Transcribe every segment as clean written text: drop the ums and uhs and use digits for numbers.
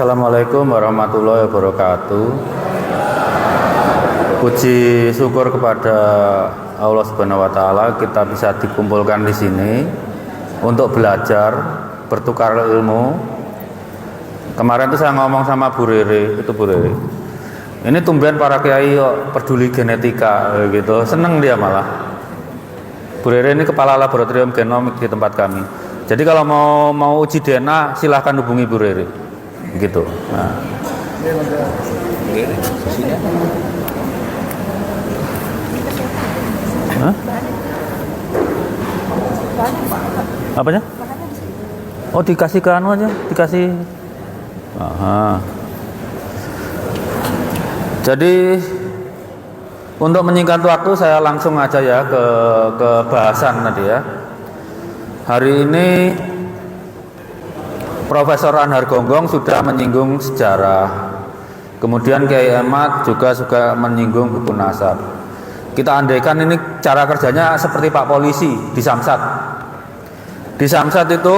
Assalamualaikum warahmatullahi wabarakatuh. Puji syukur kepada Allah Subhanahu wa taala kita bisa dikumpulkan di sini untuk belajar, bertukar ilmu. Kemarin itu saya ngomong sama Bu Rere, itu Bu Rere. Ini tumben para kiai peduli genetika gitu, seneng dia malah. Bu Rere ini kepala laboratorium genomik di tempat kami. Jadi kalau mau uji DNA silahkan hubungi Bu Rere. Gitu. Nah. Hah? Apanya? Oh, dikasih ke anu aja, dikasih. Aha. Jadi untuk menyingkat waktu saya langsung aja ya ke bahasan tadi ya. Hari ini Profesor Anhar Gonggong sudah menyinggung sejarah. Kemudian Kiai Ahmad juga menyinggung buku nasab. Kita andaikan ini cara kerjanya seperti Pak Polisi di Samsat. Di Samsat itu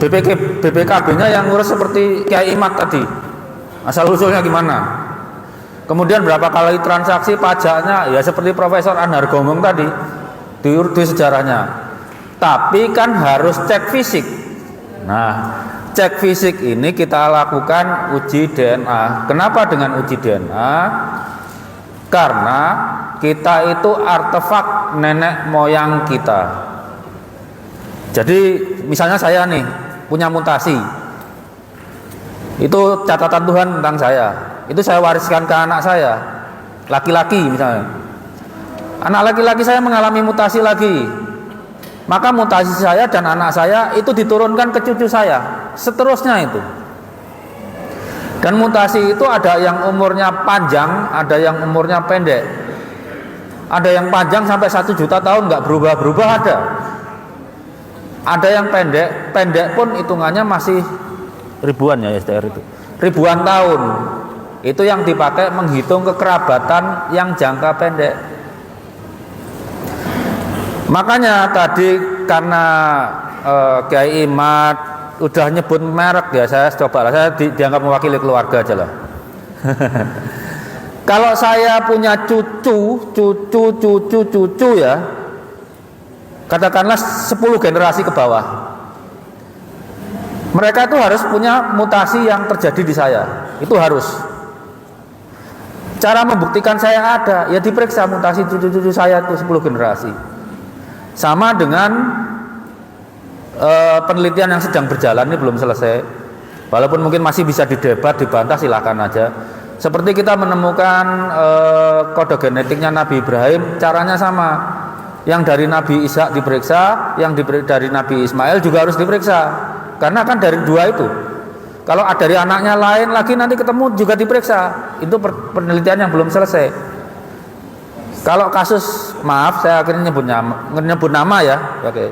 BPKB-nya yang ngurus seperti Kiai Ahmad tadi. Asal usulnya gimana? Kemudian berapa kali transaksi pajaknya ya seperti Profesor Anhar Gonggong tadi diurut di sejarahnya. Tapi kan harus cek fisik. Nah, cek fisik ini kita lakukan uji DNA. Kenapa dengan uji DNA? Karena kita itu artefak nenek moyang kita. Jadi misalnya saya nih punya mutasi. Itu catatan Tuhan tentang saya. Itu saya wariskan ke anak saya, laki-laki misalnya. Anak laki-laki saya mengalami mutasi lagi. Maka mutasi saya dan anak saya itu diturunkan ke cucu saya, seterusnya itu. Dan mutasi itu ada yang umurnya panjang, ada yang umurnya pendek. Ada yang panjang sampai 1 juta tahun nggak berubah-berubah ada. Ada yang pendek pun hitungannya masih ribuan ya STR itu. Ribuan tahun. Itu yang dipakai menghitung kekerabatan yang jangka pendek. Makanya tadi karena Kiai Ahmad udah nyebut merek ya, saya coba lah, saya dianggap mewakili keluarga aja lah. Kalau saya punya cucu ya, katakanlah 10 generasi ke bawah, mereka itu harus punya mutasi yang terjadi di saya, itu harus. Cara membuktikan saya ada, ya diperiksa mutasi cucu-cucu saya itu 10 generasi. Sama dengan penelitian yang sedang berjalan ini belum selesai. Walaupun mungkin masih bisa didebat, dibantah, silahkan aja. Seperti kita menemukan kode genetiknya Nabi Ibrahim, caranya sama. Yang dari Nabi Ishak diperiksa, yang dari Nabi Ismail juga harus diperiksa. Karena kan dari dua itu. Kalau ada dari anaknya lain lagi nanti ketemu juga diperiksa. Itu penelitian yang belum selesai. Kalau kasus, maaf saya akhirnya nyebut nama ya, oke.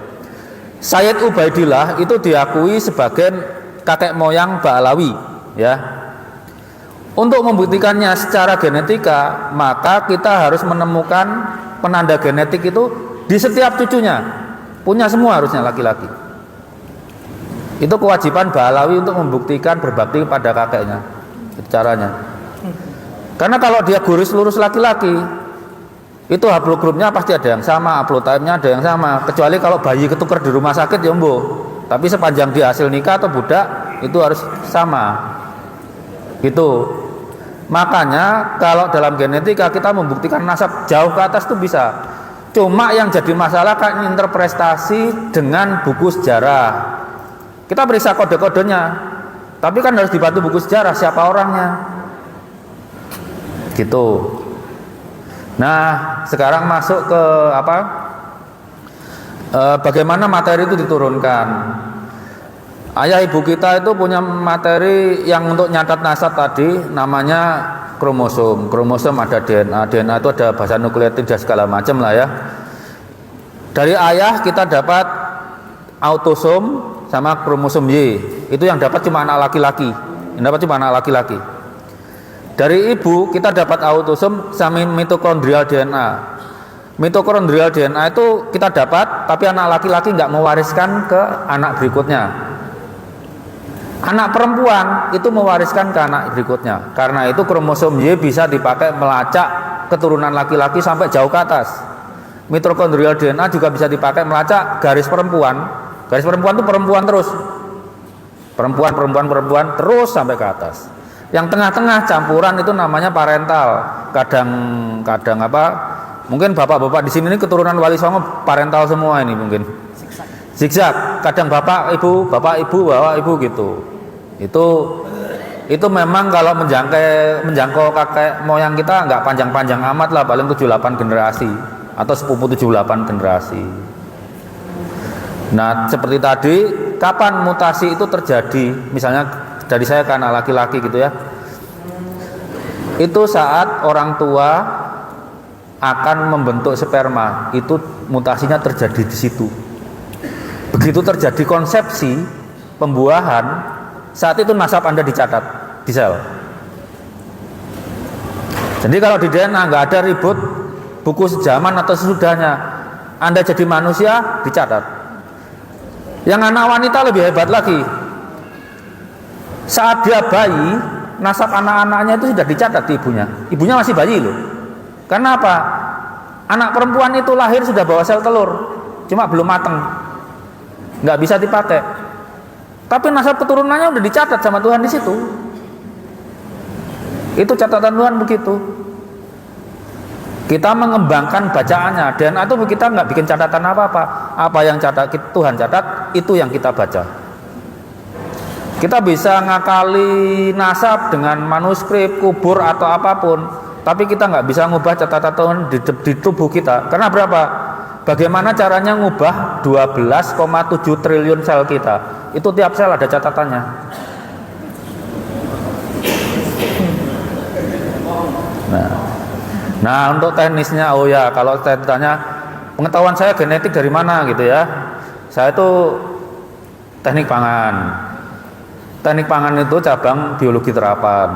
Sayyid Ubaidillah itu diakui sebagai kakek moyang Ba'alawi ya. Untuk membuktikannya secara genetika, maka kita harus menemukan penanda genetik itu di setiap cucunya. Punya semua harusnya laki-laki. Itu kewajiban Ba'alawi untuk membuktikan berbakti pada kakeknya. Itu caranya. Karena kalau dia gurus lurus laki-laki, itu haplogrupnya pasti ada yang sama, haplotype-nya ada yang sama, kecuali kalau bayi ketukar di rumah sakit ya mbo. Tapi sepanjang dia hasil nikah atau budak itu harus sama. Gitu. Makanya kalau dalam genetika kita membuktikan nasab jauh ke atas itu bisa. Cuma yang jadi masalah kan interpretasi dengan buku sejarah. Kita periksa kode-kodenya, tapi kan harus dibantu buku sejarah siapa orangnya. Gitu. Nah, sekarang masuk ke apa? Bagaimana materi itu diturunkan. Ayah ibu kita itu punya materi yang untuk nyatat nasab tadi, namanya kromosom. Kromosom ada DNA, DNA itu ada bahan nukleotit dan segala macam lah ya. Dari ayah kita dapat autosom sama kromosom Y. Itu yang dapat cuma anak laki-laki. Yang dapat cuma anak laki-laki. Dari ibu kita dapat autosom sama mitokondrial DNA. Mitokondrial DNA itu kita dapat, tapi anak laki-laki nggak mewariskan ke anak berikutnya. Anak perempuan itu mewariskan ke anak berikutnya. Karena itu kromosom Y bisa dipakai melacak keturunan laki-laki sampai jauh ke atas. Mitokondrial DNA juga bisa dipakai melacak garis perempuan. Garis perempuan itu perempuan terus. Perempuan terus sampai ke atas. Yang tengah-tengah campuran itu namanya parental. Kadang apa? Mungkin bapak-bapak di sini ini keturunan Wali Songo parental semua ini mungkin. Zigzag. Kadang bapak ibu gitu. Itu memang kalau menjangkau kakek moyang kita nggak panjang-panjang amat lah, paling 7-8 generasi atau sepupu 7-8 generasi. Nah, seperti tadi, kapan mutasi itu terjadi? Misalnya dari saya ke anak laki-laki gitu ya. Itu saat orang tua akan membentuk sperma, itu mutasinya terjadi di situ. Begitu terjadi konsepsi pembuahan, saat itu nasab Anda dicatat di sel. Jadi kalau di DNA nggak ada ribut buku sejaman atau sesudahnya Anda jadi manusia dicatat. Yang anak wanita lebih hebat lagi. Saat dia bayi, nasab anak-anaknya itu sudah dicatat di ibunya. Ibunya masih bayi loh. Karena apa? Anak perempuan itu lahir sudah bawa sel telur, cuma belum mateng, nggak bisa dipakai. Tapi nasab keturunannya udah dicatat sama Tuhan di situ. Itu catatan Tuhan begitu. Kita mengembangkan bacaannya. DNA itu kita nggak bikin catatan apa-apa. Apa yang Tuhan catat, itu yang kita baca. Kita bisa ngakali nasab dengan manuskrip, kubur atau apapun. Tapi kita nggak bisa ngubah catatan Tuhan di tubuh kita. Karena berapa? Bagaimana caranya ngubah 12,7 triliun sel kita? Itu tiap sel ada catatannya. Nah, untuk teknisnya, oh ya, kalau saya ditanya pengetahuan saya genetik dari mana gitu ya. Saya itu teknik pangan. Teknik pangan itu cabang biologi terapan.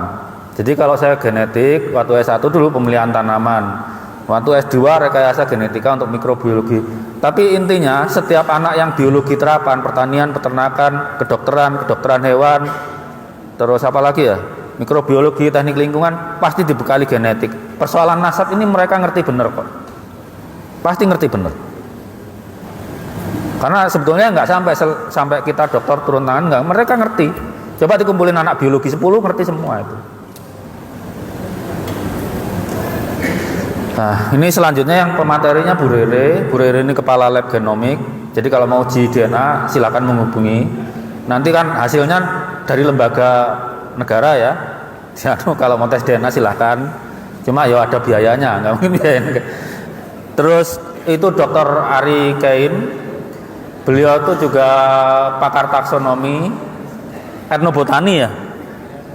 Jadi kalau saya genetik, waktu S1 dulu pemilihan tanaman. Waktu S2 rekayasa genetika untuk mikrobiologi. Tapi intinya setiap anak yang biologi terapan, pertanian, peternakan, kedokteran hewan, terus apa lagi ya? Mikrobiologi, teknik lingkungan, pasti dibekali genetik. Persoalan nasab ini mereka ngerti bener kok. Pasti ngerti bener. Karena sebetulnya nggak sampai kita dokter turun tangan, nggak, mereka ngerti. Coba dikumpulin anak biologi 10 ngerti semua itu. Nah, ini selanjutnya yang pematerinya Bu Rere. Bu Rere ini kepala lab genomik. Jadi kalau mau uji DNA silakan menghubungi. Nanti kan hasilnya dari lembaga negara ya. Kalau mau tes DNA silakan. Cuma ya ada biayanya, nggak mungkin biayanya. Terus itu Dr. Ari Kain. Beliau itu juga pakar taksonomi, etnobotani ya.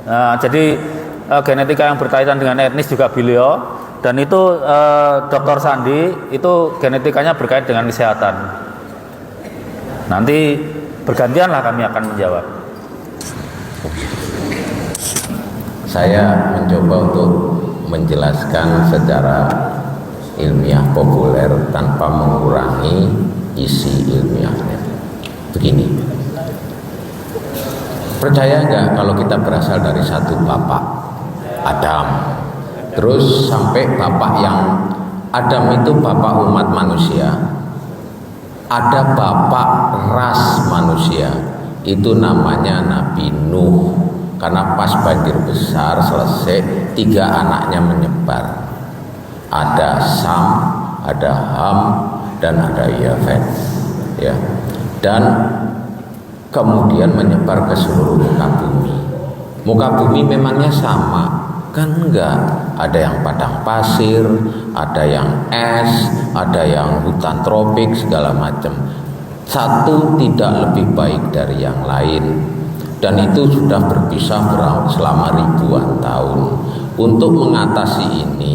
Nah, jadi genetika yang berkaitan dengan etnis juga beliau. Dan itu Dr. Sandi itu genetikanya berkait dengan kesehatan. Nanti bergantianlah kami akan menjawab. Saya mencoba untuk menjelaskan secara ilmiah populer tanpa mengurangi isi ilmiahnya. Begini, percaya nggak kalau kita berasal dari satu bapak, Adam? Terus sampai bapak yang Adam itu bapak umat manusia, ada bapak ras manusia, itu namanya Nabi Nuh. Karena pas banjir besar selesai, 3 anaknya menyebar. Ada Sam, ada Ham, dan ada Yafet. Ya. Dan kemudian menyebar ke seluruh muka bumi. Muka bumi memangnya sama? Kan enggak, ada yang padang pasir, ada yang es, ada yang hutan tropik, segala macam. Satu tidak lebih baik dari yang lain, dan itu sudah berpisah selama ribuan tahun. Untuk mengatasi ini,